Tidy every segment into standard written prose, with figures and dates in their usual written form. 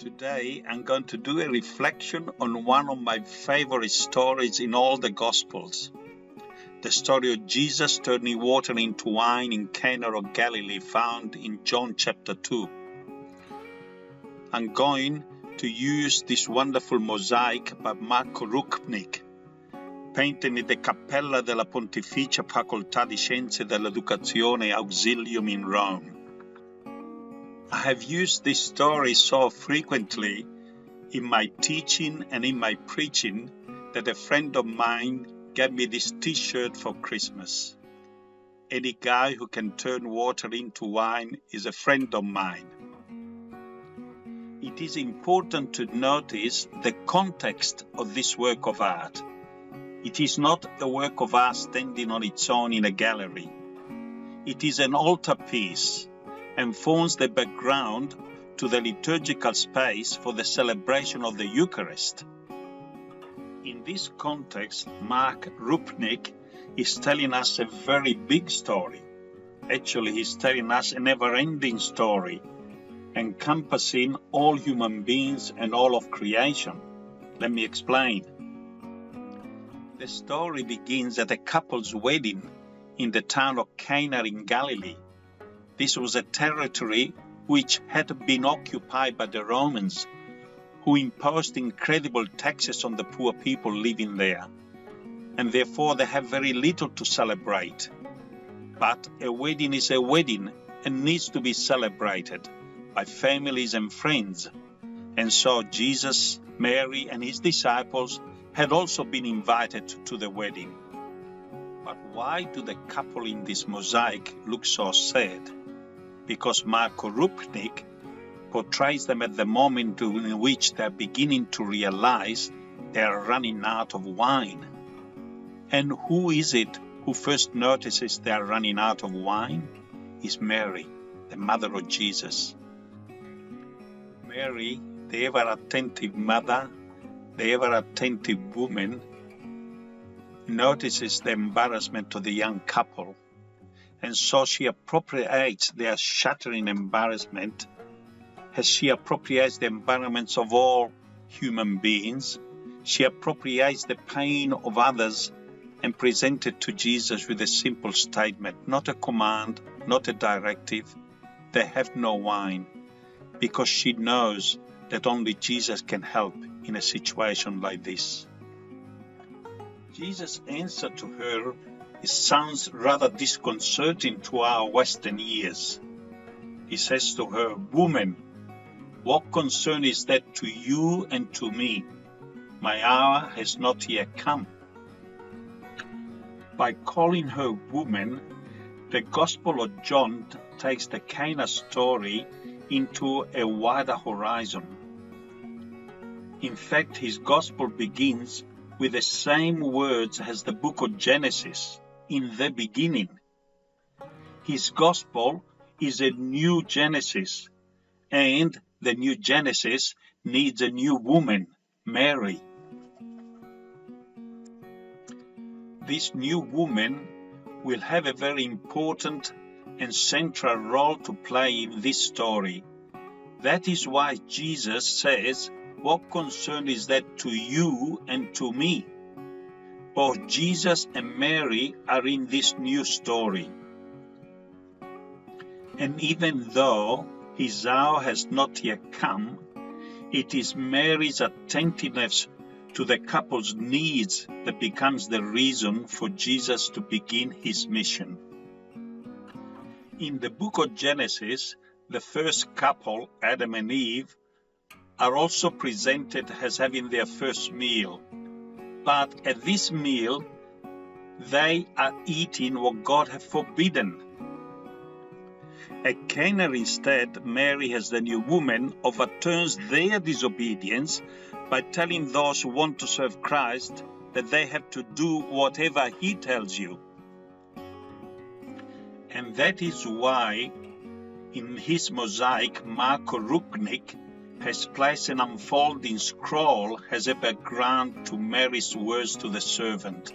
Today I'm going to do a reflection on one of my favorite stories in all the Gospels. The story of Jesus turning water into wine in Cana of Galilee, found in John chapter 2. I'm going to use this wonderful mosaic by Marko Rupnik, painted in the Cappella della Pontificia Facoltà di Scienze dell'Educazione Auxilium in Rome. I have used this story so frequently in my teaching and in my preaching that a friend of mine gave me this t-shirt for Christmas. Any guy who can turn water into wine is a friend of mine. It is important to notice the context of this work of art. It is not a work of art standing on its own in a gallery. It is an altarpiece and forms the background to the liturgical space for the celebration of the Eucharist. In this context, Marko Rupnik is telling us a very big story. Actually, he's telling us a never-ending story, encompassing all human beings and all of creation. Let me explain. The story begins at a couple's wedding in the town of Cana in Galilee. This was a territory which had been occupied by the Romans, who imposed incredible taxes on the poor people living there, and therefore they have very little to celebrate. But a wedding is a wedding and needs to be celebrated by families and friends. And so Jesus, Mary, and his disciples had also been invited to the wedding. But why do the couple in this mosaic look so sad? Because Marko Rupnik portrays them at the moment in which they are beginning to realize they are running out of wine. And who is it who first notices they are running out of wine? Is Mary, the mother of Jesus. Mary, the ever-attentive mother, the ever-attentive woman, notices the embarrassment of the young couple, and so she appropriates their shattering embarrassment as she appropriates the embarrassments of all human beings. She appropriates the pain of others and presents it to Jesus with a simple statement, not a command, not a directive. They have no wine, because she knows that only Jesus can help in a situation like this. Jesus' answer to her sounds rather disconcerting to our Western ears. He says to her, "Woman, what concern is that to you and to me? My hour has not yet come." By calling her woman, the Gospel of John takes the Cana story into a wider horizon. In fact, his Gospel begins with the same words as the book of Genesis, in the beginning. His Gospel is a new Genesis, and the new Genesis needs a new woman, Mary. This new woman will have a very important and central role to play in this story. That is why Jesus says, "What concern is that to you and to me?" Both Jesus and Mary are in this new story. And even though his hour has not yet come, it is Mary's attentiveness to the couple's needs that becomes the reason for Jesus to begin his mission. In the book of Genesis, the first couple, Adam and Eve, are also presented as having their first meal. But at this meal, they are eating what God had forbidden. At Cana instead, Mary, as the new woman, overturns their disobedience by telling those who want to serve Christ that they have to do whatever he tells you. And that is why, in his mosaic, Marko Rupnik has placed an unfolding scroll as a background to Mary's words to the servant.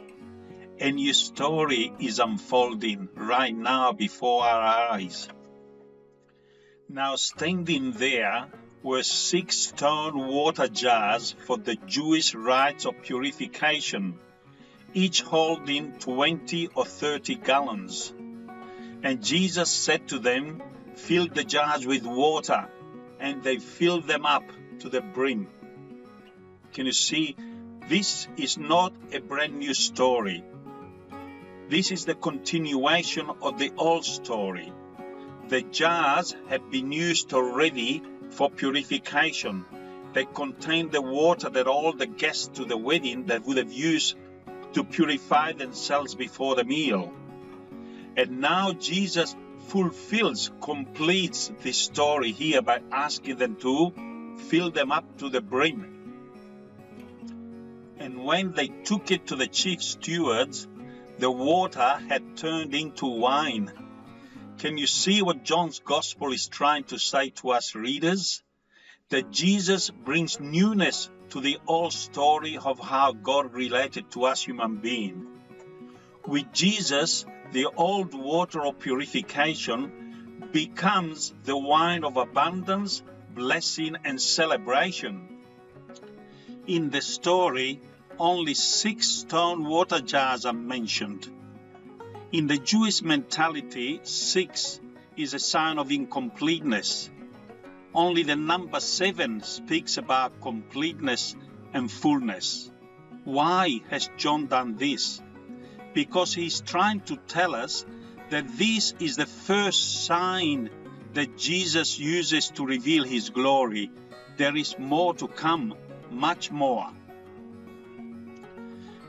A new story is unfolding right now before our eyes. Now, standing there were 6 stone water jars for the Jewish rites of purification, each holding 20 or 30 gallons. And Jesus said to them, "Fill the jars with water," and they filled them up to the brim. Can you see? This is not a brand new story. This is the continuation of the old story. The jars had been used already for purification. They contained the water that all the guests to the wedding that would have used to purify themselves before the meal. And now Jesus completes this story here by asking them to fill them up to the brim. And when they took it to the chief stewards, the water had turned into wine. Can you see what John's Gospel is trying to say to us readers? That Jesus brings newness to the old story of how God related to us human beings. With Jesus, the old water of purification becomes the wine of abundance, blessing, and celebration. In the story, only 6 stone water jars are mentioned. In the Jewish mentality, 6 is a sign of incompleteness. Only the number 7 speaks about completeness and fullness. Why has John done this? Because he's trying to tell us that this is the first sign that Jesus uses to reveal his glory. There is more to come, much more.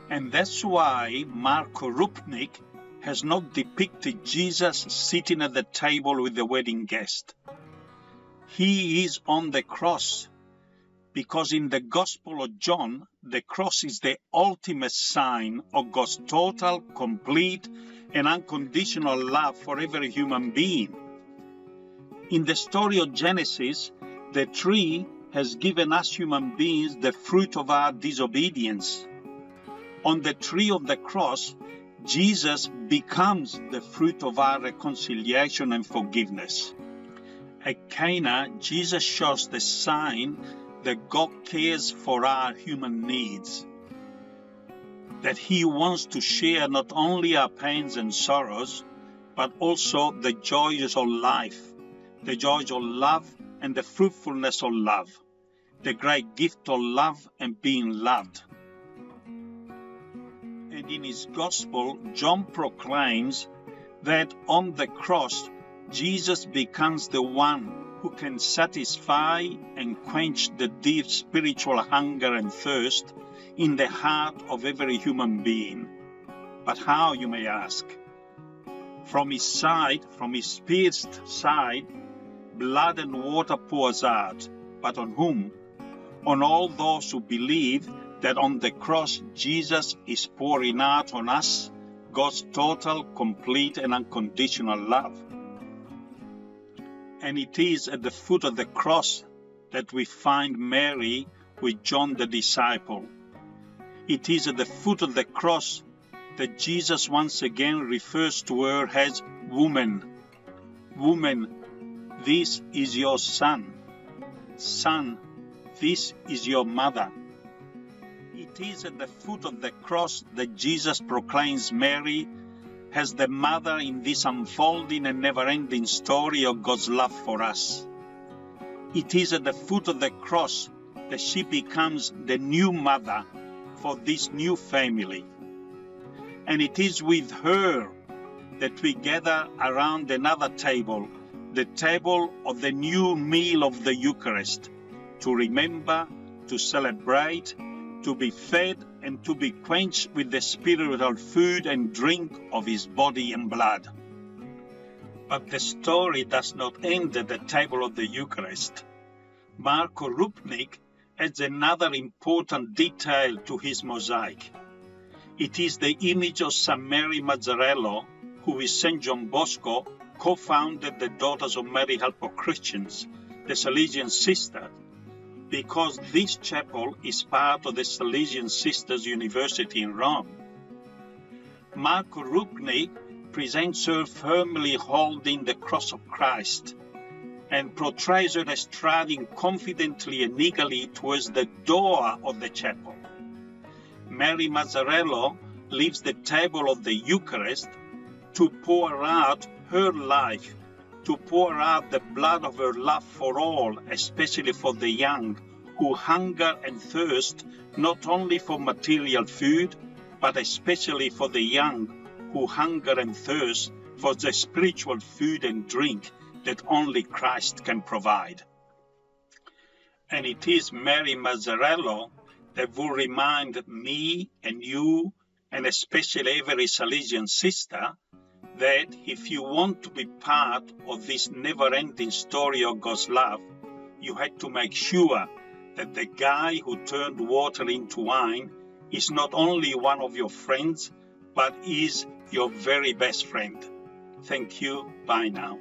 And that's why Marko Rupnik has not depicted Jesus sitting at the table with the wedding guest. He is on the cross, because in the Gospel of John, the cross is the ultimate sign of God's total, complete, and unconditional love for every human being. In the story of Genesis, the tree has given us human beings the fruit of our disobedience. On the tree of the cross, Jesus becomes the fruit of our reconciliation and forgiveness. At Cana, Jesus shows the sign that God cares for our human needs, that he wants to share not only our pains and sorrows, but also the joys of life, the joys of love and the fruitfulness of love, the great gift of love and being loved. And in his Gospel, John proclaims that on the cross, Jesus becomes the one who can satisfy and quench the deep spiritual hunger and thirst in the heart of every human being. But how, you may ask? From his side, from his pierced side, blood and water pours out. But on whom? On all those who believe that on the cross Jesus is pouring out on us God's total, complete, and unconditional love. And it is at the foot of the cross that we find Mary with John the disciple. It is at the foot of the cross that Jesus once again refers to her as woman. Woman, this is your son. Son, this is your mother. It is at the foot of the cross that Jesus proclaims Mary as the mother in this unfolding and never-ending story of God's love for us. It is at the foot of the cross that she becomes the new mother for this new family. And it is with her that we gather around another table, the table of the new meal of the Eucharist, to remember, to celebrate, to be fed and to be quenched with the spiritual food and drink of his body and blood. But the story does not end at the table of the Eucharist. Marko Rupnik adds another important detail to his mosaic. It is the image of St. Mary Mazzarello, who with St. John Bosco co-founded the Daughters of Mary Help of Christians, the Salesian sister, because this chapel is part of the Salesian Sisters University in Rome. Marko Rupnik presents her firmly holding the cross of Christ, and portrays her as striding confidently and eagerly towards the door of the chapel. Mary Mazzarello leaves the table of the Eucharist to pour out her life, to pour out the blood of her love for all, especially for the young, who hunger and thirst not only for material food, but especially for the young, who hunger and thirst for the spiritual food and drink that only Christ can provide. And it is Mary Mazzarello that will remind me and you, and especially every Salesian sister, that if you want to be part of this never-ending story of God's love, you had to make sure that the guy who turned water into wine is not only one of your friends, but is your very best friend. Thank you. Bye now.